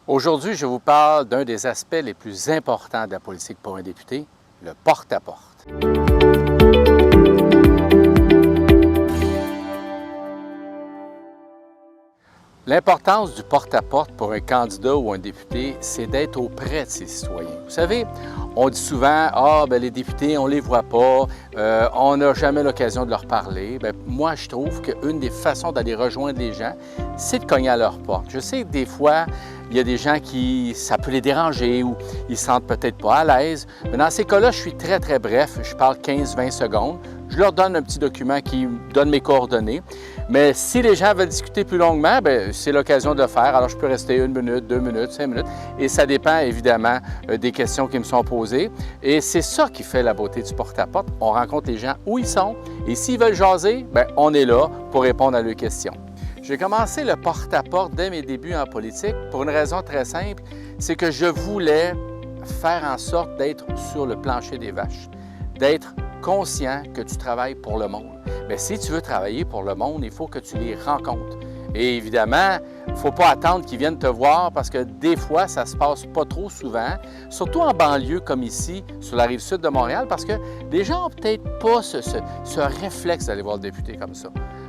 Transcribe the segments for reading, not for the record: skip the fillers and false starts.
Aujourd'hui, je vous parle d'un des aspects les plus importants de la politique pour un député, le porte-à-porte. L'importance du porte-à-porte pour un candidat ou un député, c'est d'être auprès de ses citoyens. Vous savez, on dit souvent « Ah, les députés, on ne les voit pas, on n'a jamais l'occasion de leur parler. » Moi, je trouve qu'une des façons d'aller rejoindre les gens, c'est de cogner à leur porte. Je sais que des fois, il y a des gens qui, ça peut les déranger ou ils ne se sentent peut-être pas à l'aise. Mais dans ces cas-là, je suis très, très bref. Je parle 15-20 secondes. Je leur donne un petit document qui donne mes coordonnées. Mais si les gens veulent discuter plus longuement, c'est l'occasion de le faire. Alors, je peux rester 1 minute, 2 minutes, 5 minutes. Et ça dépend évidemment des questions qui me sont posées. Et c'est ça qui fait la beauté du porte-à-porte. On rencontre les gens où ils sont. Et s'ils veulent jaser, on est là pour répondre à leurs questions. J'ai commencé le porte-à-porte dès mes débuts en politique pour une raison très simple, c'est que je voulais faire en sorte d'être sur le plancher des vaches, d'être conscient que tu travailles pour le monde. Mais si tu veux travailler pour le monde, il faut que tu les rencontres. Et évidemment, il ne faut pas attendre qu'ils viennent te voir parce que des fois, ça ne se passe pas trop souvent, surtout en banlieue comme ici, sur la rive sud de Montréal, parce que les gens n'ont peut-être pas ce réflexe d'aller voir le député comme ça.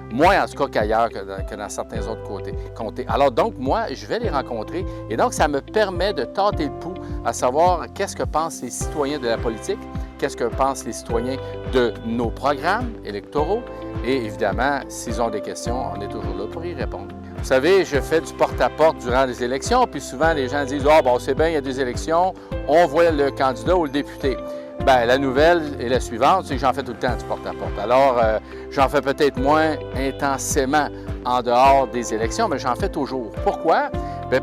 Moins en tout cas qu'ailleurs, que dans certains autres comtés. Alors donc, moi, je vais les rencontrer et donc ça me permet de tâter le pouls à savoir qu'est-ce que pensent les citoyens de la politique, qu'est-ce que pensent les citoyens de nos programmes électoraux et évidemment, s'ils ont des questions, on est toujours là pour y répondre. Vous savez, je fais du porte-à-porte durant les élections, puis souvent les gens disent « Ah, bon, c'est bien, il y a des élections, on voit le candidat ou le député. » La nouvelle est la suivante, c'est que j'en fais tout le temps du porte-à-porte. Alors, j'en fais peut-être moins intensément en dehors des élections, mais j'en fais toujours. Pourquoi?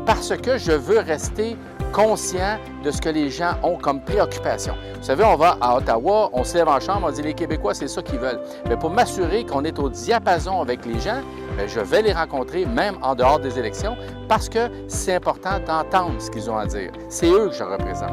Parce que je veux rester conscient de ce que les gens ont comme préoccupation. Vous savez, on va à Ottawa, on se lève en chambre, on dit les Québécois, c'est ça qu'ils veulent. Mais pour m'assurer qu'on est au diapason avec les gens, je vais les rencontrer même en dehors des élections parce que c'est important d'entendre ce qu'ils ont à dire. C'est eux que je représente.